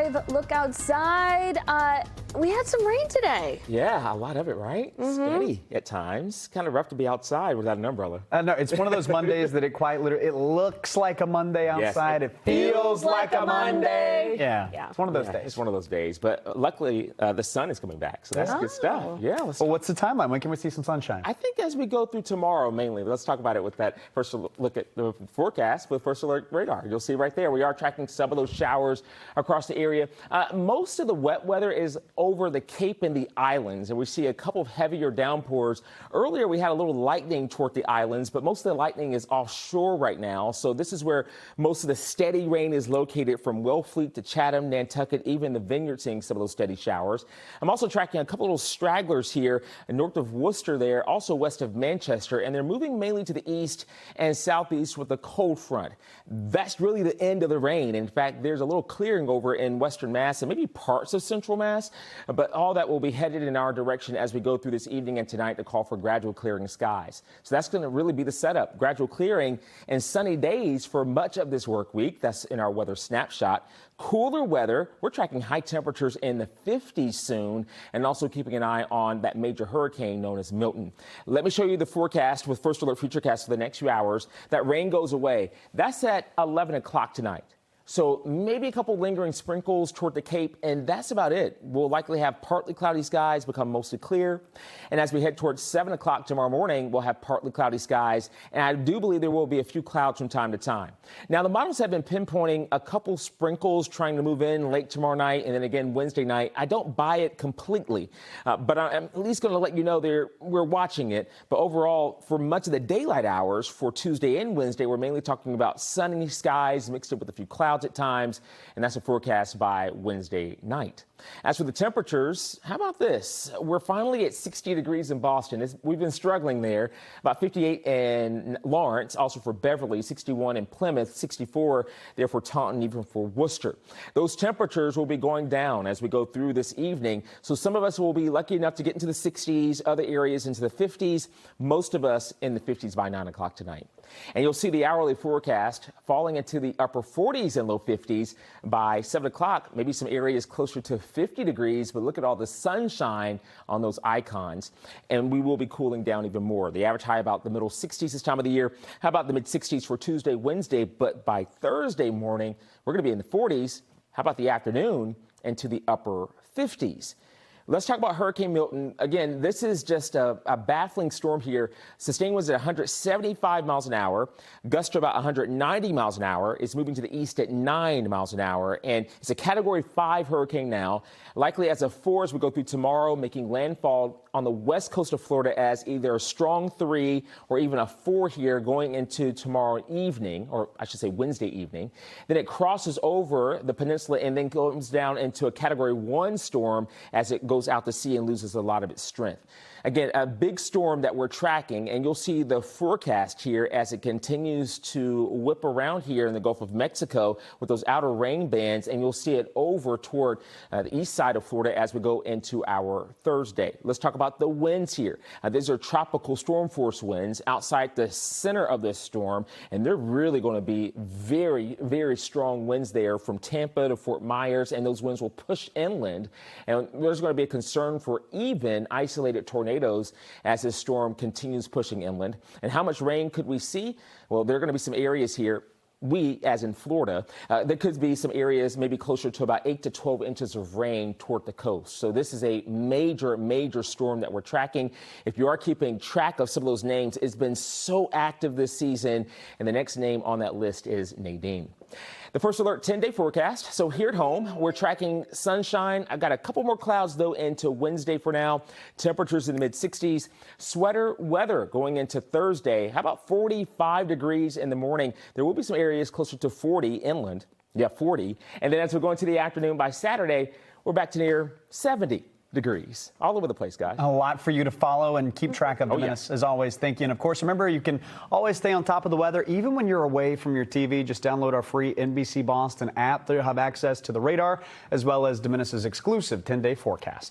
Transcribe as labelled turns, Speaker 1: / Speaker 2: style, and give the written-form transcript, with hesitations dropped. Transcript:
Speaker 1: live look outside. We had some rain today.
Speaker 2: Yeah, a lot of it, right? Steady at times. Kind of rough to be outside without an umbrella.
Speaker 3: No, it's one of those Mondays that it looks like a Monday outside.
Speaker 2: Yes,
Speaker 3: it feels like a Monday.
Speaker 1: Yeah.
Speaker 3: It's one of those
Speaker 2: Yeah,
Speaker 3: days.
Speaker 2: it's one of those days. But luckily, the sun is coming back, so that's good stuff. Yeah.
Speaker 3: Well, what's the timeline? When can we see some sunshine?
Speaker 2: I think as we go through tomorrow, mainly. Let's talk about it with that first look at the forecast with First Alert Radar. You'll see right there, we are tracking some of those showers across the area. Most of the wet weather is over the Cape and the islands, and we see a couple of heavier downpours. Earlier, we had a little lightning toward the islands, but most of the lightning is offshore right now. So this is where most of the steady rain is located, from Wellfleet to Chatham, Nantucket, even the Vineyard, seeing some of those steady showers. I'm also tracking a couple of little stragglers here north of Worcester there, also west of Manchester, and they're moving mainly to the east and southeast with a cold front. That's really the end of the rain. In fact, there's a little clearing over in western Mass and maybe parts of central Mass, but all that will be headed in our direction as we go through this evening and tonight to call for gradual clearing skies. So that's going to really be the setup. Gradual clearing and sunny days for much of this work week. That's in our weather snapshot. Cooler weather. We're tracking high temperatures in the 50s soon, and also keeping an eye on that major hurricane known as Milton. Let me show you the forecast with First Alert Futurecast for the next few hours. That rain goes away. That's at 11 o'clock tonight. So maybe a couple lingering sprinkles toward the Cape, and that's about it. We'll likely have partly cloudy skies become mostly clear. And as we head towards 7 o'clock tomorrow morning, we'll have partly cloudy skies. And I do believe there will be a few clouds from time to time. Now, the models have been pinpointing a couple sprinkles trying to move in late tomorrow night and then again Wednesday night. I don't buy it completely, but I'm at least going to let you know we're watching it. But overall, for much of the daylight hours for Tuesday and Wednesday, we're mainly talking about sunny skies mixed in with a few clouds at times, and that's a forecast by Wednesday night. As for the temperatures, how about this? We're finally at 60 degrees in Boston. We've been struggling there. About 58 in Lawrence, also for Beverly, 61 in Plymouth, 64 there for Taunton, even for Worcester. Those temperatures will be going down as we go through this evening. So some of us will be lucky enough to get into the 60s, other areas into the 50s, most of us in the 50s by 9 o'clock tonight. And you'll see the hourly forecast falling into the upper 40s and low 50s by 7 o'clock, maybe some areas closer to 50 degrees, but look at all the sunshine on those icons, and we will be cooling down even more. The average high about the middle 60s this time of the year. How about the mid 60s for Tuesday, Wednesday? But by Thursday morning, we're going to be in the 40s. How about the afternoon into the upper 50s? Let's talk about Hurricane Milton. Again, this is just a baffling storm here. Sustained winds at 175 miles an hour. Gusts to about 190 miles an hour. It's moving to the east at 9 miles an hour. And it's a Category 5 hurricane now. Likely as a 4 as we go through tomorrow, making landfall on the west coast of Florida as either a strong 3 or even a 4 here going into tomorrow evening, or I should say Wednesday evening. Then it crosses over the peninsula and then goes down into a Category 1 storm as it goes out to sea and loses a lot of its strength. Again, a big storm that we're tracking, and you'll see the forecast here as it continues to whip around here in the Gulf of Mexico with those outer rain bands, and you'll see it over toward the east side of Florida as we go into our Thursday. Let's talk about the winds here. These are tropical storm force winds outside the center of this storm, and they're really going to be very, very strong winds there from Tampa to Fort Myers, and those winds will push inland, and there's going to be a concern for even isolated tornadoes as this storm continues pushing inland. And how much rain could we see? Well, there are going to be some areas here. We, as in Florida, there could be some areas maybe closer to about 8 to 12 inches of rain toward the coast. So this is a major, major storm that we're tracking. If you are keeping track of some of those names, it's been so active this season. And the next name on that list is Nadine. The First Alert 10-day forecast. So here at home, we're tracking sunshine. I've got a couple more clouds, though, into Wednesday for now. Temperatures in the mid-60s. Sweater weather going into Thursday. How about 45 degrees in the morning? There will be some areas closer to 40 inland. Yeah, 40. And then as we go into the afternoon by Saturday, we're back to near 70 degrees. All over the place, guys.
Speaker 3: A lot for you to follow and keep track of, Dennis, as always. Thank you. And of course, remember, you can always stay on top of the weather, even when you're away from your TV. Just download our free NBC Boston app. There you'll have access to the radar, as well as Dennis's exclusive 10-day forecast.